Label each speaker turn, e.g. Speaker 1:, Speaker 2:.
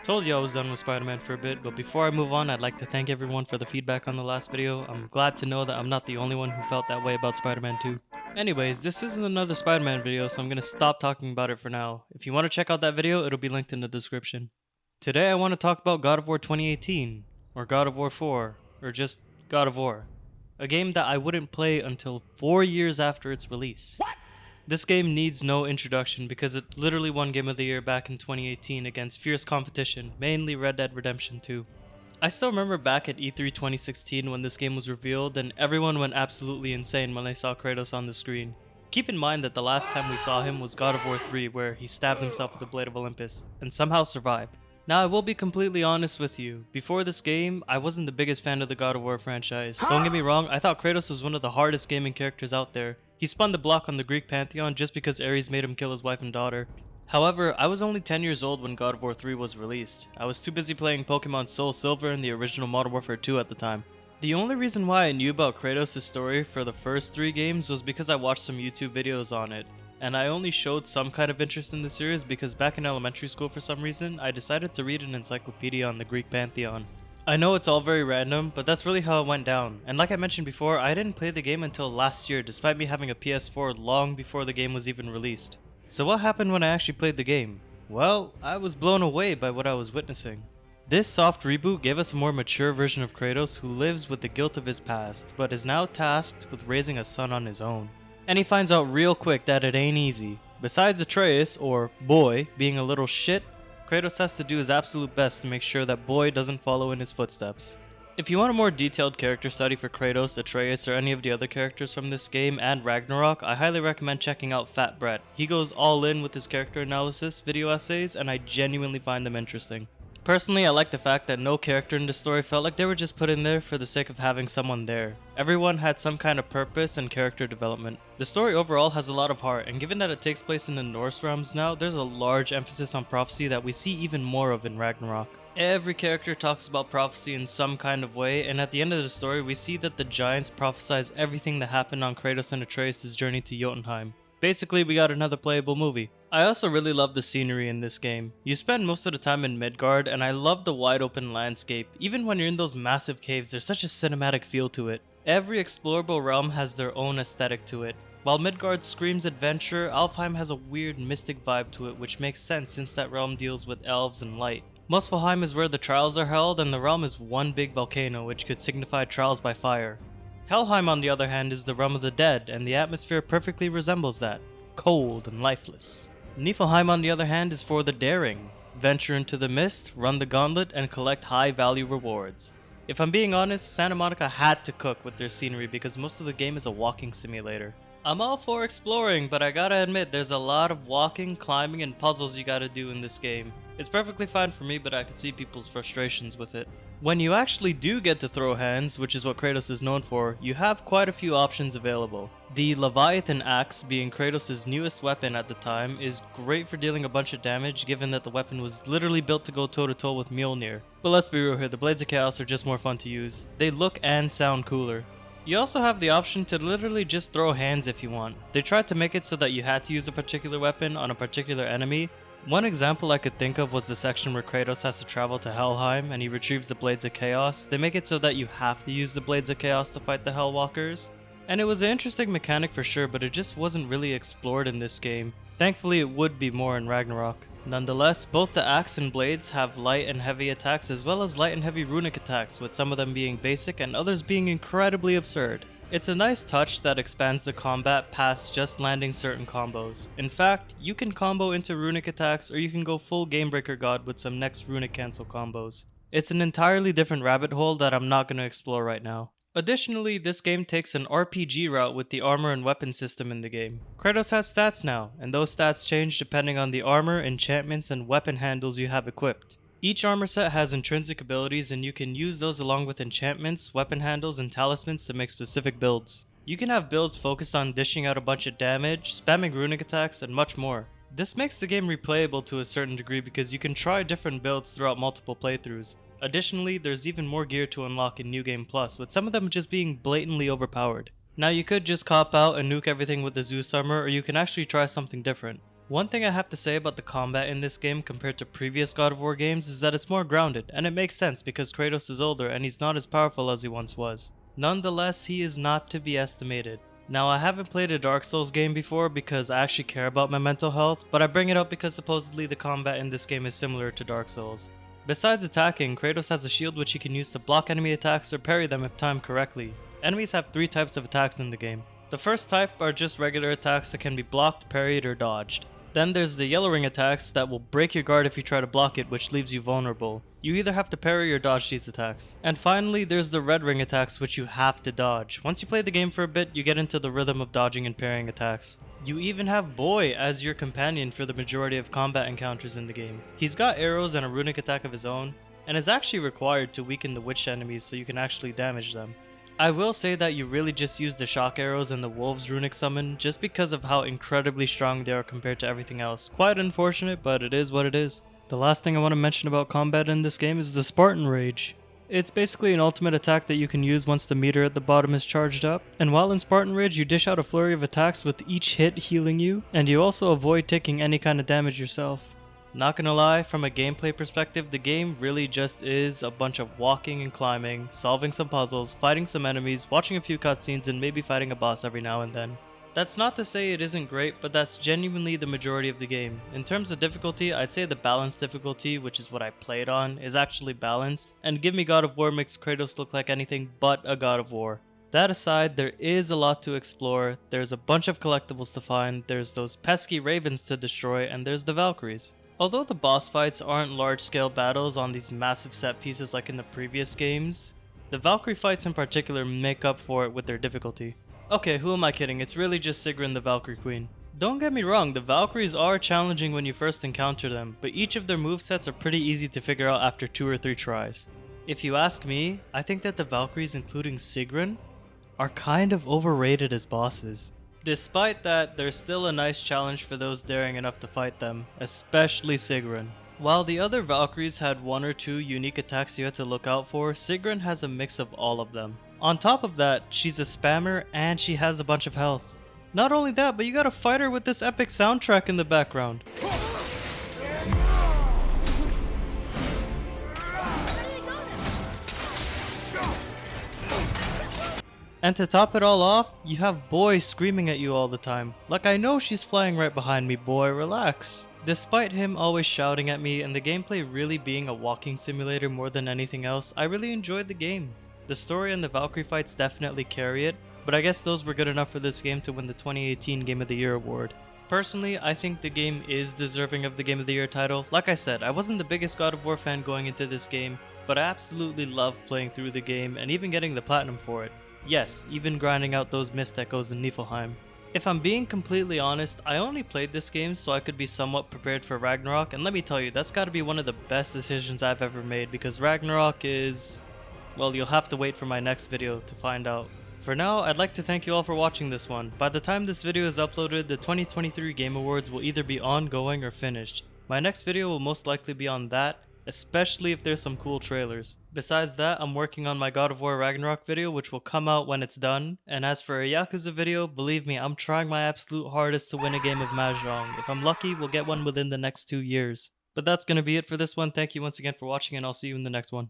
Speaker 1: Told you I was done with Spider-Man for a bit, but before I move on, I'd like to thank everyone for the feedback on the last video. I'm glad to know that I'm not the only one who felt that way about Spider-Man 2. Anyways, this isn't another Spider-Man video, so I'm gonna stop talking about it for now. If you want to check out that video, it'll be linked in the description. Today I want to talk about God of War 2018, or God of War 4, or just God of War. A game that I wouldn't play until 4 years after its release. This game needs no introduction because it literally won Game of the Year back in 2018 against fierce competition, mainly Red Dead Redemption 2. I still remember back at E3 2016 when this game was revealed and everyone went absolutely insane when they saw Kratos on the screen. Keep in mind that the last time we saw him was God of War 3 where he stabbed himself with the Blade of Olympus, and somehow survived. Now I will be completely honest with you, before this game, I wasn't the biggest fan of the God of War franchise. Don't get me wrong, I thought Kratos was one of the hardest gaming characters out there. He spun the block on the Greek pantheon just because Ares made him kill his wife and daughter. However, I was only 10 years old when God of War 3 was released. I was too busy playing Pokemon Soul Silver and the original Modern Warfare 2 at the time. The only reason why I knew about Kratos' story for the first 3 games was because I watched some YouTube videos on it. And I only showed some kind of interest in the series because back in elementary school for some reason, I decided to read an encyclopedia on the Greek pantheon. I know it's all very random, but that's really how it went down. And like I mentioned before, I didn't play the game until last year despite me having a PS4 long before the game was even released. So what happened when I actually played the game? Well, I was blown away by what I was witnessing. This soft reboot gave us a more mature version of Kratos who lives with the guilt of his past, but is now tasked with raising a son on his own. And he finds out real quick that it ain't easy. Besides Atreus, or Boy, being a little shit, Kratos has to do his absolute best to make sure that Boy doesn't follow in his footsteps. If you want a more detailed character study for Kratos, Atreus, or any of the other characters from this game and Ragnarok, I highly recommend checking out Fat Brett. He goes all in with his character analysis video essays, and I genuinely find them interesting. Personally, I like the fact that no character in the story felt like they were just put in there for the sake of having someone there. Everyone had some kind of purpose and character development. The story overall has a lot of heart, and given that it takes place in the Norse realms now, there's a large emphasis on prophecy that we see even more of in Ragnarok. Every character talks about prophecy in some kind of way, and at the end of the story, we see that the giants prophesize everything that happened on Kratos and Atreus' journey to Jotunheim. Basically, we got another playable movie. I also really love the scenery in this game. You spend most of the time in Midgard, and I love the wide open landscape. Even when you're in those massive caves, there's such a cinematic feel to it. Every explorable realm has their own aesthetic to it. While Midgard screams adventure, Alfheim has a weird mystic vibe to it, which makes sense since that realm deals with elves and light. Muspelheim is where the trials are held, and the realm is one big volcano, which could signify trials by fire. Helheim, on the other hand, is the realm of the dead, and the atmosphere perfectly resembles that. Cold and lifeless. Niflheim, on the other hand, is for the daring. Venture into the mist, run the gauntlet, and collect high-value rewards. If I'm being honest, Santa Monica had to cook with their scenery because most of the game is a walking simulator. I'm all for exploring, but I gotta admit there's a lot of walking, climbing, and puzzles you gotta do in this game. It's perfectly fine for me, but I can see people's frustrations with it. When you actually do get to throw hands, which is what Kratos is known for, you have quite a few options available. The Leviathan Axe, being Kratos' newest weapon at the time, is great for dealing a bunch of damage given that the weapon was literally built to go toe to toe with Mjolnir. But let's be real here, the Blades of Chaos are just more fun to use. They look and sound cooler. You also have the option to literally just throw hands if you want. They tried to make it so that you had to use a particular weapon on a particular enemy. One example I could think of was the section where Kratos has to travel to Helheim and he retrieves the Blades of Chaos. They make it so that you have to use the Blades of Chaos to fight the Hellwalkers. And it was an interesting mechanic for sure, but it just wasn't really explored in this game. Thankfully it would be more in Ragnarok. Nonetheless, both the axe and blades have light and heavy attacks as well as light and heavy runic attacks, with some of them being basic and others being incredibly absurd. It's a nice touch that expands the combat past just landing certain combos. In fact, you can combo into runic attacks or you can go full Gamebreaker God with some next runic cancel combos. It's an entirely different rabbit hole that I'm not going to explore right now. Additionally, this game takes an RPG route with the armor and weapon system in the game. Kratos has stats now, and those stats change depending on the armor, enchantments, and weapon handles you have equipped. Each armor set has intrinsic abilities and you can use those along with enchantments, weapon handles, and talismans to make specific builds. You can have builds focused on dishing out a bunch of damage, spamming runic attacks, and much more. This makes the game replayable to a certain degree because you can try different builds throughout multiple playthroughs. Additionally, there's even more gear to unlock in New Game Plus, with some of them just being blatantly overpowered. Now you could just cop out and nuke everything with the Zeus armor, or you can actually try something different. One thing I have to say about the combat in this game compared to previous God of War games is that it's more grounded, and it makes sense because Kratos is older and he's not as powerful as he once was. Nonetheless, he is not to be estimated. Now, I haven't played a Dark Souls game before because I actually care about my mental health, but I bring it up because supposedly the combat in this game is similar to Dark Souls. Besides attacking, Kratos has a shield which he can use to block enemy attacks or parry them if timed correctly. Enemies have 3 types of attacks in the game. The first type are just regular attacks that can be blocked, parried, or dodged. Then there's the yellow ring attacks that will break your guard if you try to block it, which leaves you vulnerable. You either have to parry or dodge these attacks. And finally, there's the red ring attacks, which you have to dodge. Once you play the game for a bit, you get into the rhythm of dodging and parrying attacks. You even have Boy as your companion for the majority of combat encounters in the game. He's got arrows and a runic attack of his own, and is actually required to weaken the witch enemies so you can actually damage them. I will say that you really just use the shock arrows and the wolves runic summon just because of how incredibly strong they are compared to everything else. Quite unfortunate, but it is what it is. The last thing I want to mention about combat in this game is the Spartan Rage. It's basically an ultimate attack that you can use once the meter at the bottom is charged up, and while in Spartan Rage you dish out a flurry of attacks with each hit healing you, and you also avoid taking any kind of damage yourself. Not gonna lie, from a gameplay perspective, the game really just is a bunch of walking and climbing, solving some puzzles, fighting some enemies, watching a few cutscenes, and maybe fighting a boss every now and then. That's not to say it isn't great, but that's genuinely the majority of the game. In terms of difficulty, I'd say the balanced difficulty, which is what I played on, is actually balanced, and Give Me God of War makes Kratos look like anything but a God of War. That aside, there is a lot to explore, there's a bunch of collectibles to find, there's those pesky ravens to destroy, and there's the Valkyries. Although the boss fights aren't large-scale battles on these massive set pieces like in the previous games, the Valkyrie fights in particular make up for it with their difficulty. Okay, who am I kidding, it's really just Sigrun the Valkyrie Queen. Don't get me wrong, the Valkyries are challenging when you first encounter them, but each of their movesets are pretty easy to figure out after 2 or 3 tries. If you ask me, I think that the Valkyries, including Sigrun, are kind of overrated as bosses. Despite that, they're still a nice challenge for those daring enough to fight them, especially Sigrun. While the other Valkyries had 1 or 2 unique attacks you had to look out for, Sigrun has a mix of all of them. On top of that, she's a spammer and she has a bunch of health. Not only that, but you gotta fight her with this epic soundtrack in the background. And to top it all off, you have Boy screaming at you all the time. Like, I know she's flying right behind me, boy, relax. Despite him always shouting at me and the gameplay really being a walking simulator more than anything else, I really enjoyed the game. The story and the Valkyrie fights definitely carry it, but I guess those were good enough for this game to win the 2018 Game of the Year award. Personally, I think the game is deserving of the Game of the Year title. Like I said, I wasn't the biggest God of War fan going into this game, but I absolutely loved playing through the game and even getting the platinum for it. Yes, even grinding out those mist echoes in Niflheim. If I'm being completely honest, I only played this game so I could be somewhat prepared for Ragnarok, and let me tell you, that's gotta be one of the best decisions I've ever made because Ragnarok is... well, you'll have to wait for my next video to find out. For now, I'd like to thank you all for watching this one. By the time this video is uploaded, the 2023 Game Awards will either be ongoing or finished. My next video will most likely be on that, especially if there's some cool trailers. Besides that, I'm working on my God of War Ragnarok video, which will come out when it's done. And as for a Yakuza video, believe me, I'm trying my absolute hardest to win a game of Mahjong. If I'm lucky, we'll get one within the next 2 years. But that's gonna be it for this one. Thank you once again for watching, and I'll see you in the next one.